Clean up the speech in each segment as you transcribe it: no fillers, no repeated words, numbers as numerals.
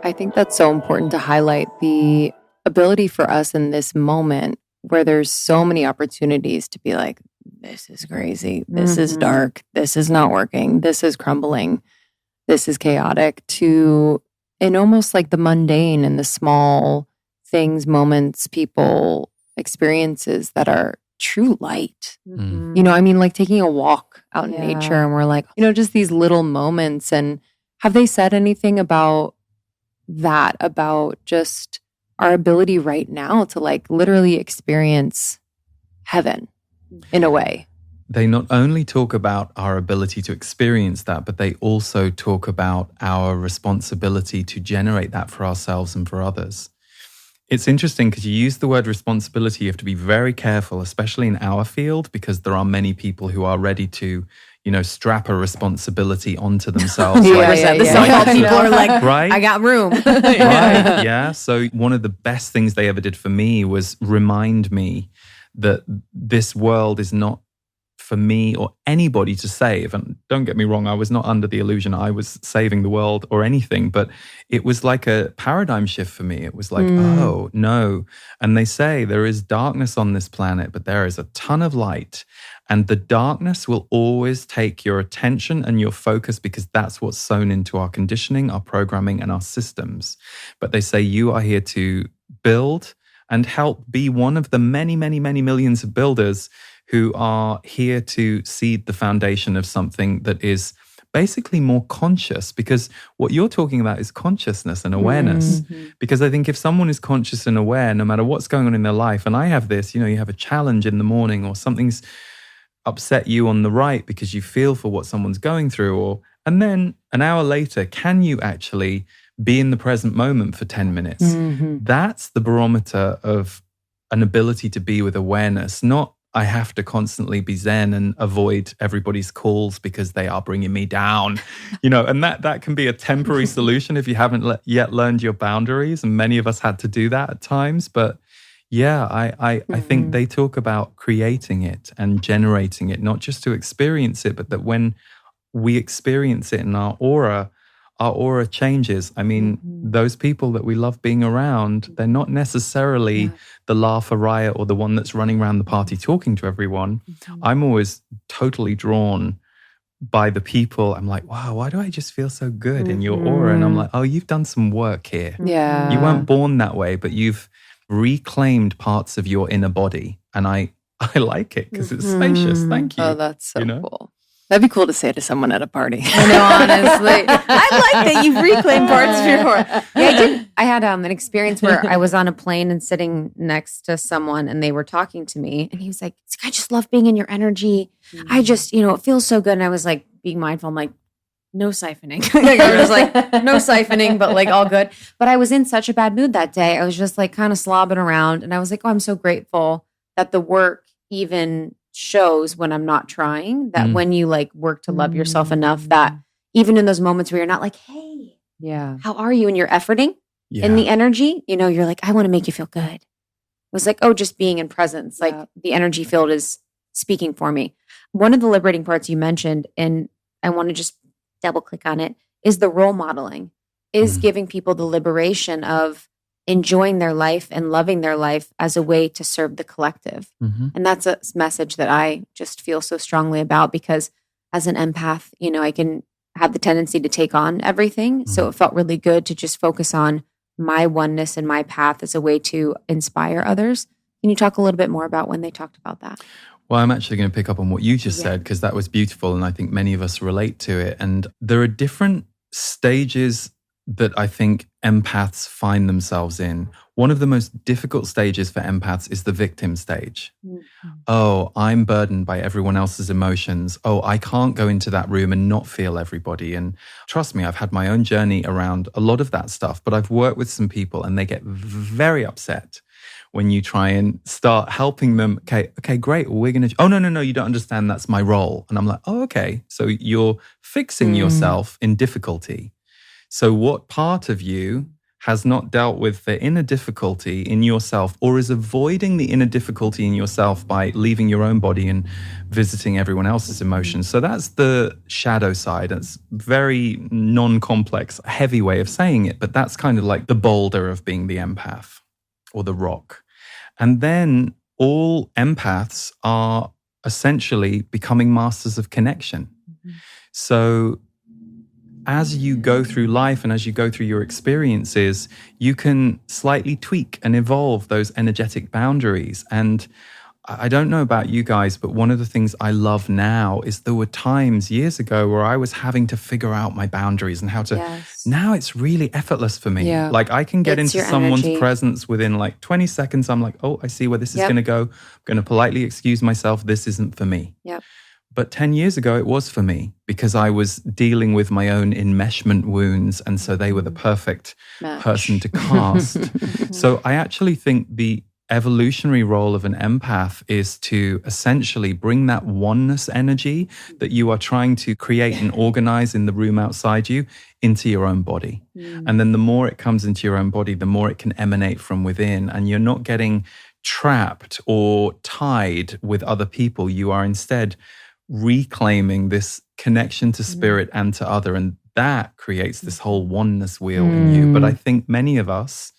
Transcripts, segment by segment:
I think that's so important to highlight the ability for us in this moment where there's so many opportunities to be like, this is crazy, this is dark, this is not working, this is crumbling, this is chaotic, to in almost like the mundane and the small things, moments, people, experiences that are true light. You know, I mean, like taking a walk out in nature and we're like, you know, just these little moments. And have they said anything about that, about just our ability right now to like literally experience heaven in a way? They not only talk about our ability to experience that, but they also talk about our responsibility to generate that for ourselves and for others. It's interesting because you use the word responsibility. You have to be very careful, especially in our field, because there are many people who are ready to, you know, strap a responsibility onto themselves. The self-help people are like, right? I got room. Right, yeah. So one of the best things they ever did for me was remind me that this world is not for me or anybody to save. And don't get me wrong, I was not under the illusion I was saving the world or anything, but it was like a paradigm shift for me. It was like, oh, no. And they say there is darkness on this planet, but there is a ton of light. And the darkness will always take your attention and your focus because that's what's sewn into our conditioning, our programming, and our systems. But they say you are here to build and help be one of the many, many, many millions of builders who are here to seed the foundation of something that is basically more conscious, because what you're talking about is consciousness and awareness. Because I think if someone is conscious and aware, no matter what's going on in their life, and I have this, you know, you have a challenge in the morning or something's upset you on the right because you feel for what someone's going through, and then an hour later, can you actually be in the present moment for 10 minutes? That's the barometer of an ability to be with awareness, not I have to constantly be zen and avoid everybody's calls because they are bringing me down, you know, and that can be a temporary solution if you haven't yet learned your boundaries. And many of us had to do that at times. But yeah, I think they talk about creating it and generating it, not just to experience it, but that when we experience it in our aura changes. I mean, those people that we love being around, they're not necessarily the laugher riot or the one that's running around the party talking to everyone. I'm always totally drawn by the people. I'm like, wow, why do I just feel so good in your aura? And I'm like, oh, you've done some work here. Yeah. You weren't born that way, but you've reclaimed parts of your inner body. And I like it because it's spacious. Thank you. Oh, that's so cool. That'd be cool to say to someone at a party. I know, honestly. I like that you've reclaimed parts of your aura. Yeah, I had an experience where I was on a plane and sitting next to someone and they were talking to me. And he was like, I just love being in your energy. I just, you know, it feels so good. And I was like, being mindful. I'm like, no siphoning. Like, I was like, no siphoning, but like all good. But I was in such a bad mood that day. I was just like kind of slobbing around. And I was like, oh, I'm so grateful that the work even shows when I'm not trying, that when you like work to love yourself enough that even in those moments where you're not like, hey, how are you? And you're efforting in the energy, you know, you're like, I want to make you feel good. It was like, oh, just being in presence, like the energy field is speaking for me. One of the liberating parts you mentioned, and I want to just double click on it, is the role modeling, is giving people the liberation of enjoying their life and loving their life as a way to serve the collective. And that's a message that I just feel so strongly about, because as an empath, you know, I can have the tendency to take on everything. So it felt really good to just focus on my oneness and my path as a way to inspire others. Can you talk a little bit more about when they talked about that? Well, I'm actually going to pick up on what you just said, because that was beautiful. And I think many of us relate to it. And there are different stages that I think empaths find themselves in. One of the most difficult stages for empaths is the victim stage. Oh, I'm burdened by everyone else's emotions. Oh, I can't go into that room and not feel everybody. And trust me, I've had my own journey around a lot of that stuff, but I've worked with some people and they get very upset when you try and start helping them. Okay, great. Well, we're going to, oh, no, you don't understand. That's my role. And I'm like, oh, okay. So you're fixing yourself in difficulty. So what part of you has not dealt with the inner difficulty in yourself, or is avoiding the inner difficulty in yourself by leaving your own body and visiting everyone else's emotions. So that's the shadow side. It's very non-complex, heavy way of saying it, but that's kind of like the boulder of being the empath or the rock. And then all empaths are essentially becoming masters of connection. So as you go through life and as you go through your experiences, you can slightly tweak and evolve those energetic boundaries. And I don't know about you guys, but one of the things I love now is there were times years ago where I was having to figure out my boundaries and how to. Yes. Now it's really effortless for me. Yeah. Like I can get It's into your someone's energy. presence within like 20 seconds. I'm like, oh, I see where this is Yep. going to go. I'm going to politely excuse myself. This isn't for me. Yep. But 10 years ago, it was for me because I was dealing with my own enmeshment wounds. And so they were the perfect Match. person to cast. So I actually think the evolutionary role of an empath is to essentially bring that oneness energy that you are trying to create and organize in the room outside you into your own body. And then the more it comes into your own body, the more it can emanate from within. And you're not getting trapped or tied with other people. You are instead reclaiming this connection to spirit and to other. And that creates this whole oneness wheel in you. But I think many of us,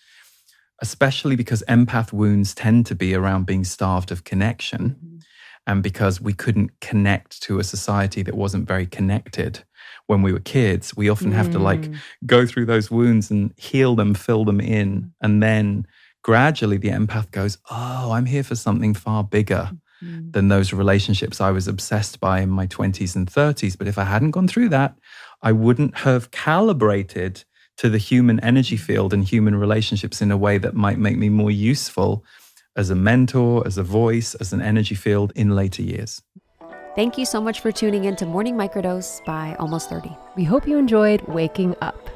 especially because empath wounds tend to be around being starved of connection, and because we couldn't connect to a society that wasn't very connected when we were kids, we often have to like go through those wounds and heal them, fill them in. And then gradually the empath goes, oh, I'm here for something far bigger than those relationships I was obsessed by in my 20s and 30s. But if I hadn't gone through that, I wouldn't have calibrated to the human energy field and human relationships in a way that might make me more useful as a mentor, as a voice, as an energy field in later years. Thank you so much for tuning in to Morning Microdose by Almost 30. We hope you enjoyed waking up.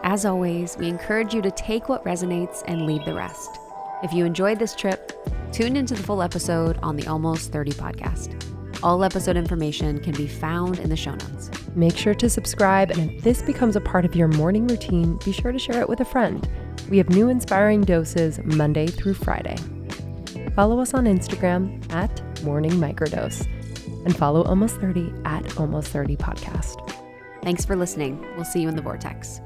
As always, we encourage you to take what resonates and leave the rest. If you enjoyed this trip, tune into the full episode on the Almost 30 podcast. All episode information can be found in the show notes. Make sure to subscribe, and if this becomes a part of your morning routine, be sure to share it with a friend. We have new inspiring doses Monday through Friday. Follow us on Instagram at Morning Microdose, and follow Almost 30 at Almost 30 Podcast. Thanks for listening. We'll see you in the vortex.